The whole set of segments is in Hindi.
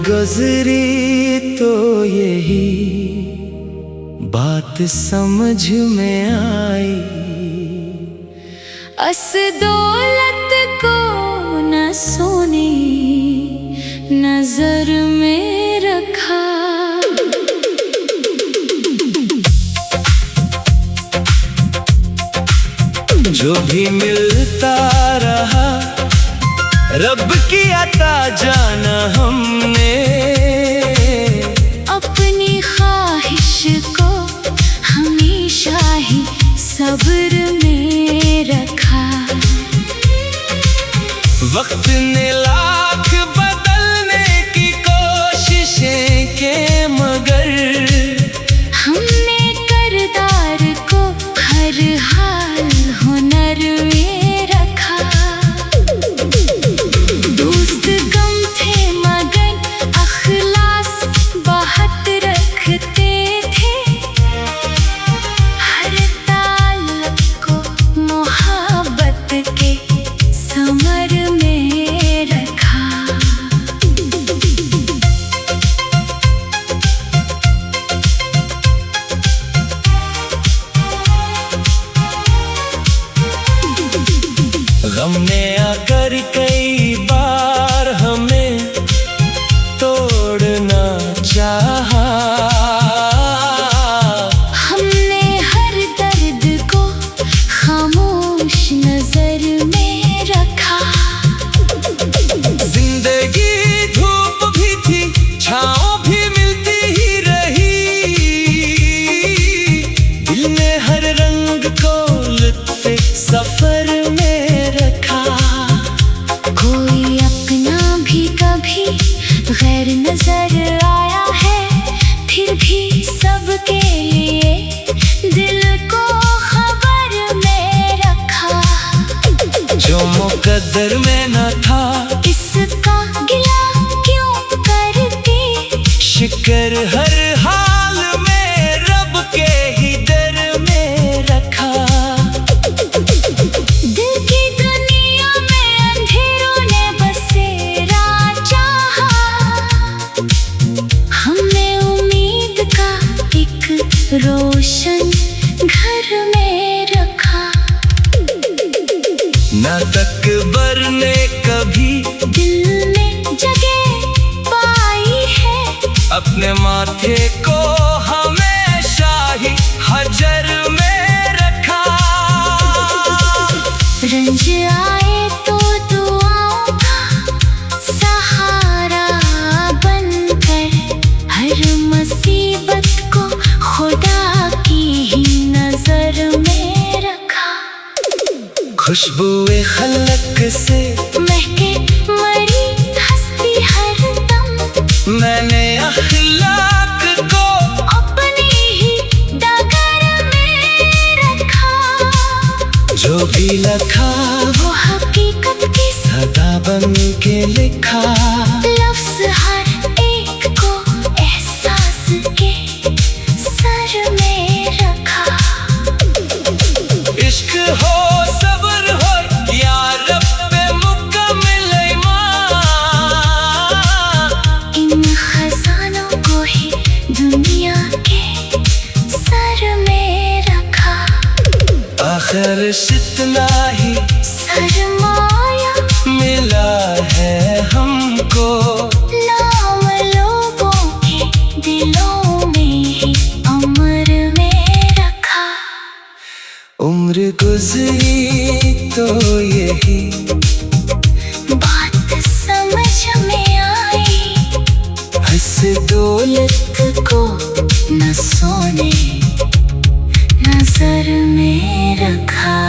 गुजरी तो यही बात समझ में आई, अस दौलत को न सोने नजर में रखा। जो भी मिलता रहा रब की अता जाना हमने, अपनी ख्वाहिश को हमेशा ही सब्र में रखा। वक्त ने लाख बदलने की कोशिशें के मगर हमने करदार को हर हाल हुनर में रखा। दोस्त कम थे मगर अखलास बहुत रखते थे, हर ताल्लुक को मोहब्बत के समर में रखा। गम ने आकर कई बार हमें तोड़ना चाहा, हमने हर दर्द को खामोश नजर में रखा। जिंदगी धूप भी थी छाँव भी मिलती ही रही, दिल ने हर रंग को लुत्फ़े सफर में रखा। कोई अपना भी कभी गैर नजर आया है, फिर भी सबके लिए दिल को खबर में रखा। जो मुकद्दर में न था किसका गिला क्यों करते, शिकर हर हाल में रब के ही दर में रखा। दिल की दुनिया में अंधेरों ने बसेरा चाहा, हमने उम्मीद का एक रोशन घर में रखा। न तकबर ने कभी दिल में जगह पाई है, अपने माथे को हमेशा ही हजर में रखा। रंज आए तो दुआओं का सहारा बनकर, हर मुसीबत को खुदा की ही नजर में रखा। खुशबुए खलक से महके मरी हस्ती हर दम, मैंने अखलाक को अपनी ही डगर में रखा। जो भी लिखा वो हकीकत की सदा बन के लिखा। लफ्ज़ हर एक को एहसास के सर में रखा। इश्क हो सब्र हो या रब पे मुकम्मल ईमान, इन खजानों को ही दुनिया के सर में रखा। आखिर इतना ही सरमाया मिला है हमको, नाम लोगों के दिलों में ही अमर में रखा। उम्र गुजरी तो यही बात समझ में आई, हंस दौलत को न सोने नजर में रखा।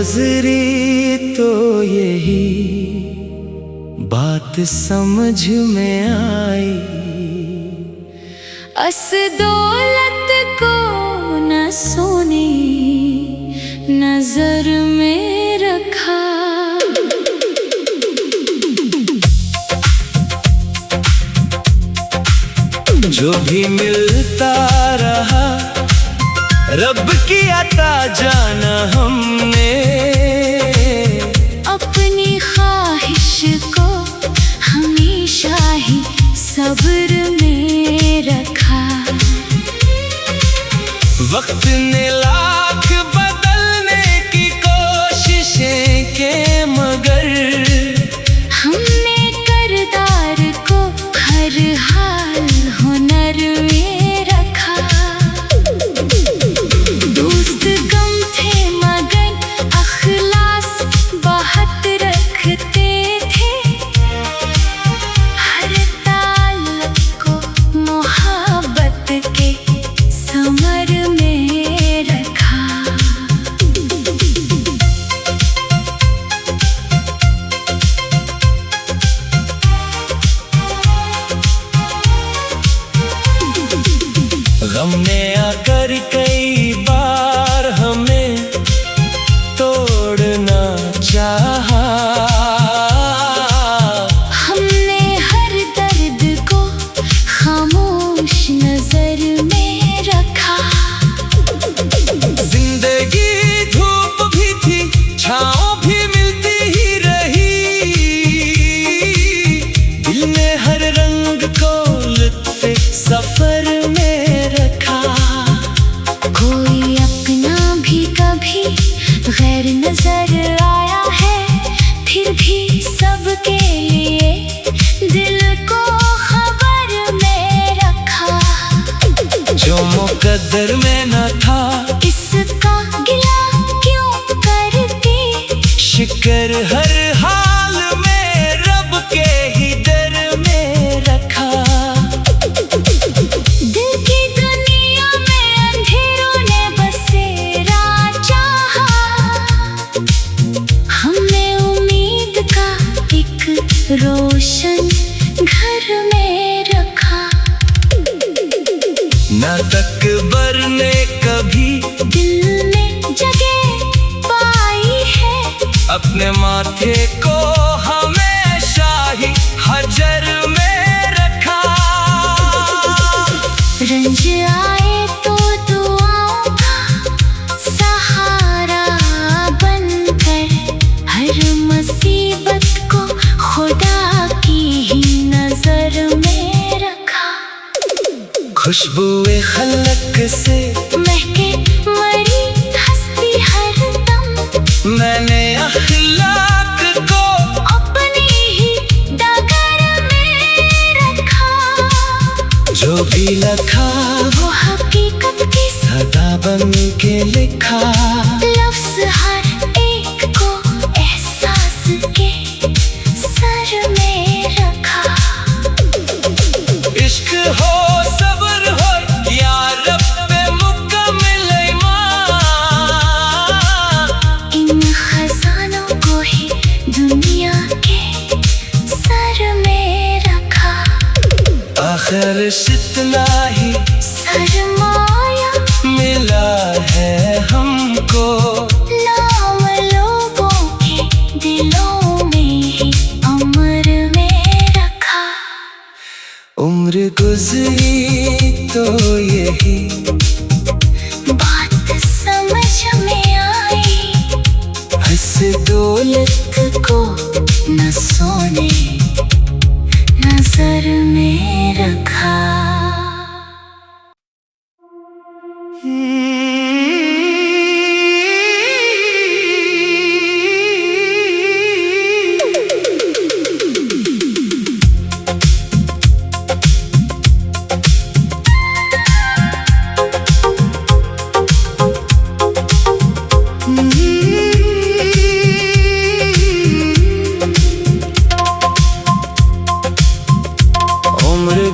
गुजरी तो यही बात समझ में आई। अस दौलत को न सोने नजर में रखा। जो भी मिलता रहा रब की अता जाना हमने। अपनी ख्वाहिश को हमेशा ही सब्र में रखा। वक्त ने लाख बदलने की कोशिशें के मगर हमने करदार को हर हाल हुनर में रखा। दोस्त कम थे मगर अखलास बहुत रखते थे। हर ताल्लुक को मोहब्बत के समर में रखा। गम ने आकर कई बार हमें तोड़ना चाहा। हमने हर दर्द को खामोश नजर में रखा। जिंदगी धूप भी थी छाँव भी मिलती ही रही। दिल ने हर रंग को लुत्फ़े सफर में रखा। कोई अपना भी कभी गैर नजर आया है, फिर भी सबके लिए दिल को खबर में रखा। जो मुकद्दर में न था इसका गिला क्यों करती। शिकर हर हाल में रब के ही दर में रखा। दिल की दुनिया में अंधेरों ने बसेरा चाहा। हमने उम्मीद का एक रोशन घर में रखा। न तकबर ने कभी दिल में जगह पाई है। अपने माथे को हमेशा ही हजर में रखा। रंज आए तो दुआओं का सहारा बनकर हर मुसीबत को खुदा की ही नजर में रखा। खुशबुए खलक से महके मरी हस्ती हरदम। मैंने अखलाक को अपनी ही डगर में रखा। जो भी लिखा वो हकीकत की सदा बन के लिखा। लफ्ज़ हर एक को एहसास के सर में रखा। इश्क हो सब्र हो या रब पे मुकम्मल ईमान। इन खजानों को ही दुनिया के सर में रखा। आखिर इतना ही सरमाया मिला है हमको। नाम लोगों के दिलों में ही अमर में रखा। उम्र गुजरी तो यही बात समझ में आई। हंस दौलत को न सोने नजर में रखा।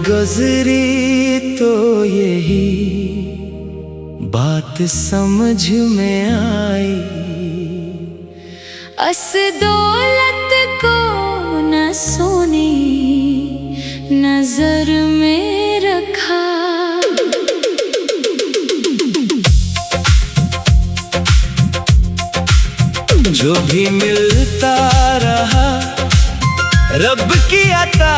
गुजरी तो यही बात समझ में आई। अस दौलत को न सोने नजर में रखा। जो भी मिलता रहा रब की अता।